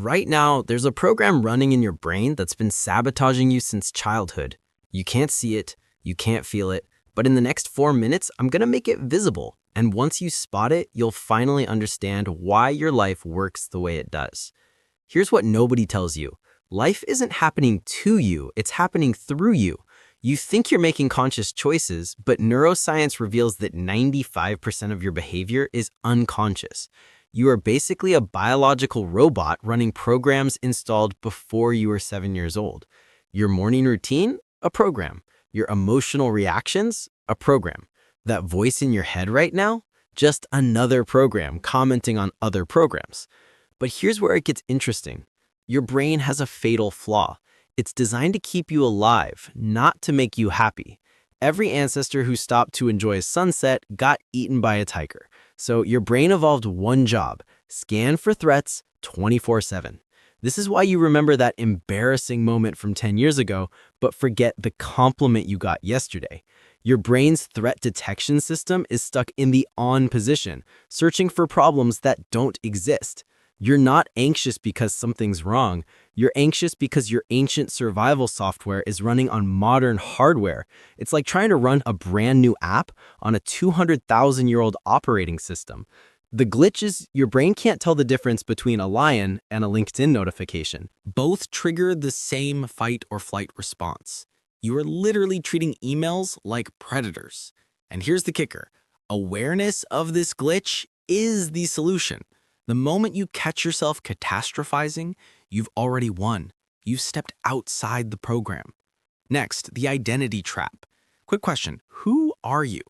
Right now, there's a program running in your brain that's been sabotaging you since childhood. You can't see it, you can't feel it, but in the next 4 minutes, I'm gonna make it visible. And once you spot it, you'll finally understand why your life works the way it does. Here's what nobody tells you. Life isn't happening to you, it's happening through you. You think you're making conscious choices, but neuroscience reveals that 95% of your behavior is unconscious. You are basically a biological robot running programs installed before you were 7 years old. Your morning routine? A program. Your emotional reactions? A program. That voice in your head right now? Just another program commenting on other programs. But here's where it gets interesting. Your brain has a fatal flaw. It's designed to keep you alive, not to make you happy. Every ancestor who stopped to enjoy a sunset got eaten by a tiger. So your brain evolved one job: scan for threats 24/7. This is why you remember that embarrassing moment from 10 years ago, but forget the compliment you got yesterday. Your brain's threat detection system is stuck in the on position, searching for problems that don't exist. You're not anxious because something's wrong. You're anxious because your ancient survival software is running on modern hardware. It's like trying to run a brand new app on a 200,000-year-old operating system. The glitch is your brain can't tell the difference between a lion and a LinkedIn notification. Both trigger the same fight or flight response. You are literally treating emails like predators. And here's the kicker. Awareness of this glitch is the solution. The moment you catch yourself catastrophizing, you've already won. You've stepped outside the program. Next, the identity trap. Quick question, who are you?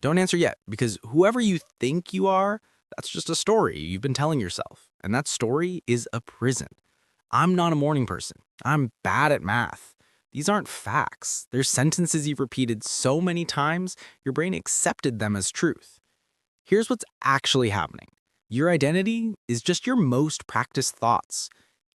Don't answer yet, because whoever you think you are, that's just a story you've been telling yourself. And that story is a prison. I'm not a morning person. I'm bad at math. These aren't facts. They're sentences you've repeated so many times, your brain accepted them as truth. Here's what's actually happening. Your identity is just your most practiced thoughts.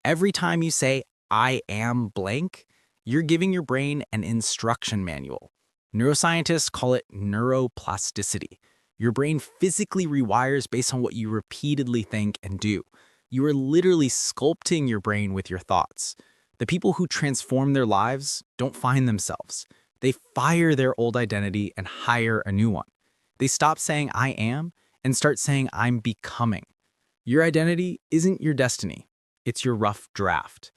Every time you say, I am blank, you're giving your brain an instruction manual. Neuroscientists call it neuroplasticity. Your brain physically rewires based on what you repeatedly think and do. You are literally sculpting your brain with your thoughts. The people who transform their lives don't find themselves. They fire their old identity and hire a new one. They stop saying, I am, and start saying, I'm becoming. Your identity isn't your destiny. It's your rough draft.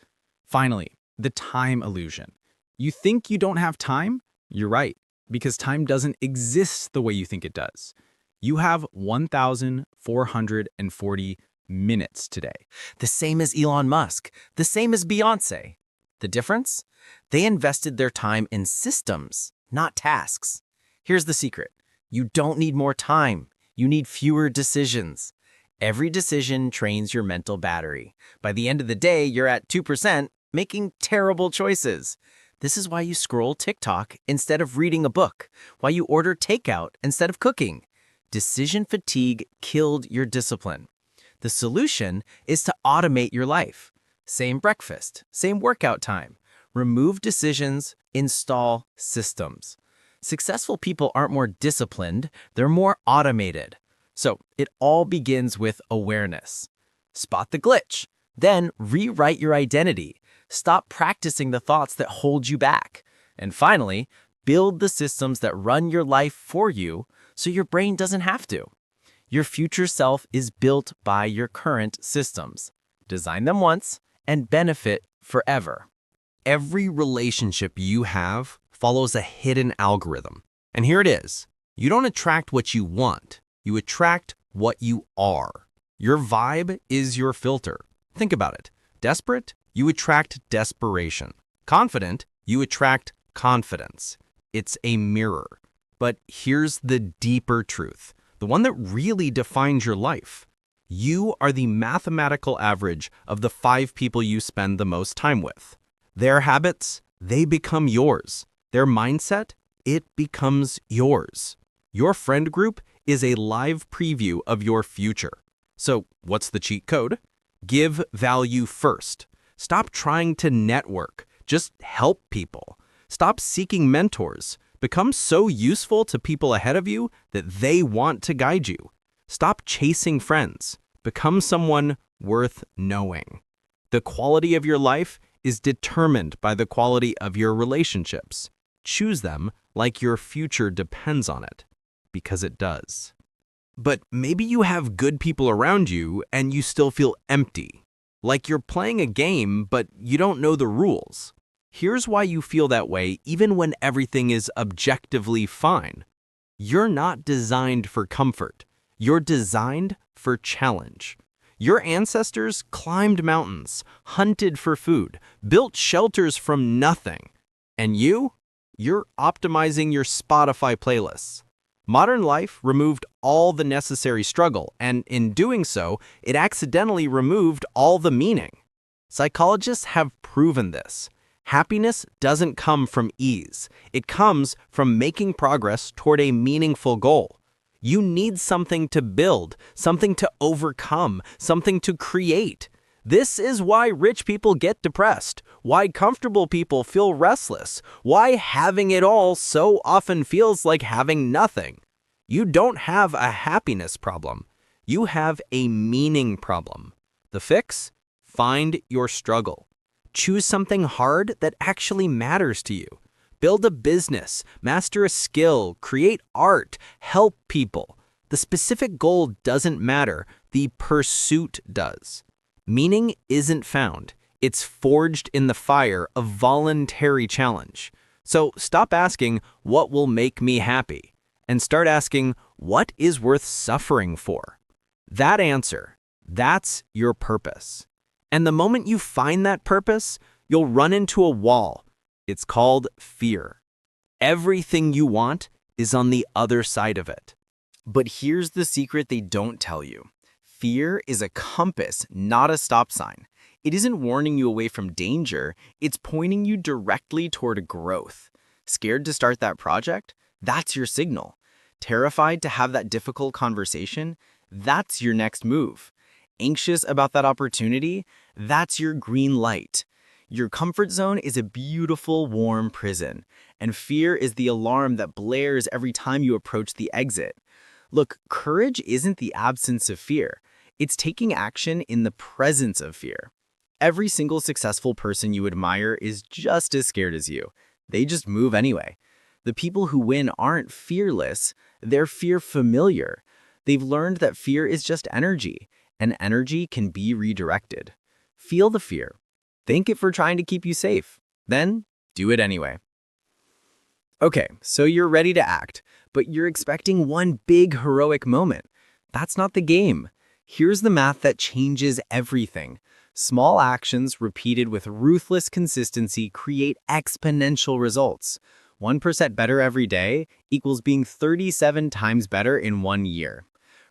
Finally, the time illusion. You think you don't have time? You're right, because time doesn't exist the way you think it does. You have 1,440 minutes today. The same as Elon Musk, the same as Beyoncé. The difference? They invested their time in systems, not tasks. Here's the secret. You don't need more time. You need fewer decisions. Every decision trains your mental battery. By the end of the day, you're at 2%, making terrible choices. This is why you scroll TikTok instead of reading a book, why you order takeout instead of cooking. Decision fatigue killed your discipline. The solution is to automate your life. Same breakfast, same workout time. Remove decisions, install systems. Successful people aren't more disciplined, they're more automated. So it all begins with awareness. Spot the glitch, then rewrite your identity. Stop practicing the thoughts that hold you back. And finally, build the systems that run your life for you so your brain doesn't have to. Your future self is built by your current systems. Design them once and benefit forever. Every relationship you have follows a hidden algorithm. And here it is. You don't attract what you want. You attract what you are. Your vibe is your filter. Think about it. Desperate? You attract desperation. Confident? You attract confidence. It's a mirror. But here's the deeper truth, the one that really defines your life. You are the mathematical average of the 5 people you spend the most time with. Their habits, they become yours. Their mindset, it becomes yours. Your friend group is a live preview of your future. So what's the cheat code? Give value first. Stop trying to network. Just help people. Stop seeking mentors. Become so useful to people ahead of you that they want to guide you. Stop chasing friends. Become someone worth knowing. The quality of your life is determined by the quality of your relationships. Choose them like your future depends on it, because it does. But maybe you have good people around you and you still feel empty, like you're playing a game but you don't know the rules. Here's why you feel that way even when everything is objectively fine. You're not designed for comfort. You're designed for challenge. Your ancestors climbed mountains, hunted for food, built shelters from nothing. And you're optimizing your Spotify playlists. Modern life removed all the necessary struggle, and in doing so, it accidentally removed all the meaning. Psychologists have proven this. Happiness doesn't come from ease. It comes from making progress toward a meaningful goal. You need something to build, something to overcome, something to create. This is why rich people get depressed, why comfortable people feel restless, why having it all so often feels like having nothing. You don't have a happiness problem. You have a meaning problem. The fix? Find your struggle. Choose something hard that actually matters to you. Build a business, master a skill, create art, help people. The specific goal doesn't matter. The pursuit does. Meaning isn't found. It's forged in the fire of voluntary challenge. So stop asking, what will make me happy? And start asking, what is worth suffering for? That answer, that's your purpose. And the moment you find that purpose, you'll run into a wall. It's called fear. Everything you want is on the other side of it. But here's the secret they don't tell you. Fear is a compass, not a stop sign. It isn't warning you away from danger, it's pointing you directly toward growth. Scared to start that project? That's your signal. Terrified to have that difficult conversation? That's your next move. Anxious about that opportunity? That's your green light. Your comfort zone is a beautiful, warm prison, and fear is the alarm that blares every time you approach the exit. Look, courage isn't the absence of fear. It's taking action in the presence of fear. Every single successful person you admire is just as scared as you. They just move anyway. The people who win aren't fearless, they're fear familiar. They've learned that fear is just energy, and energy can be redirected. Feel the fear. Thank it for trying to keep you safe. Then, do it anyway. Okay, so you're ready to act, but you're expecting one big heroic moment. That's not the game. Here's the math that changes everything. Small actions repeated with ruthless consistency create exponential results. 1% better every day equals being 37 times better in 1 year.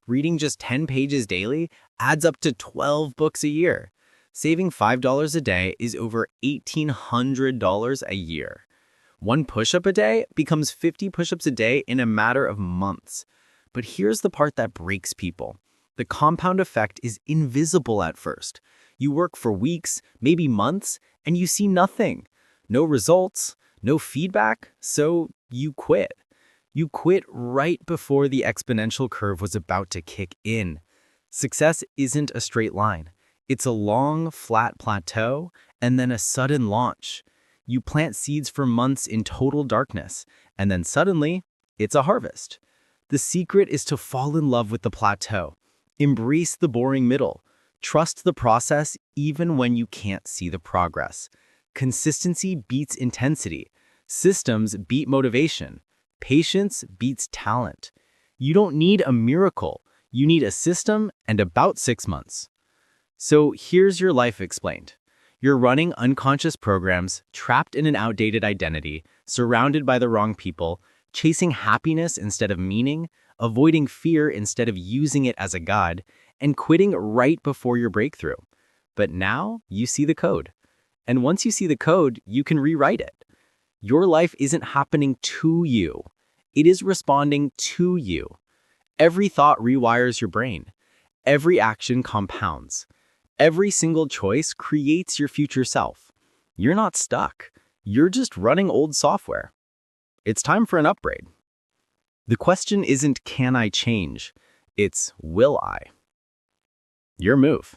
Reading just 10 pages daily adds up to 12 books a year. Saving $5 a day is over $1,800 a year. One push-up a day becomes 50 push-ups a day in a matter of months. But here's the part that breaks people. The compound effect is invisible at first. You work for weeks, maybe months, and you see nothing. No results, no feedback, so you quit. You quit right before the exponential curve was about to kick in. Success isn't a straight line. It's a long, flat plateau, and then a sudden launch. You plant seeds for months in total darkness, and then suddenly, it's a harvest. The secret is to fall in love with the plateau. Embrace the boring middle. Trust the process even when you can't see the progress. Consistency beats intensity. Systems beat motivation. Patience beats talent. You don't need a miracle. You need a system and about 6 months. So here's your life explained. You're running unconscious programs, trapped in an outdated identity, surrounded by the wrong people, chasing happiness instead of meaning, avoiding fear instead of using it as a guide, and quitting right before your breakthrough. But now you see the code. And once you see the code, you can rewrite it. Your life isn't happening to you. It is responding to you. Every thought rewires your brain. Every action compounds. Every single choice creates your future self. You're not stuck. You're just running old software. It's time for an upgrade. The question isn't, can I change? It's, will I? Your move.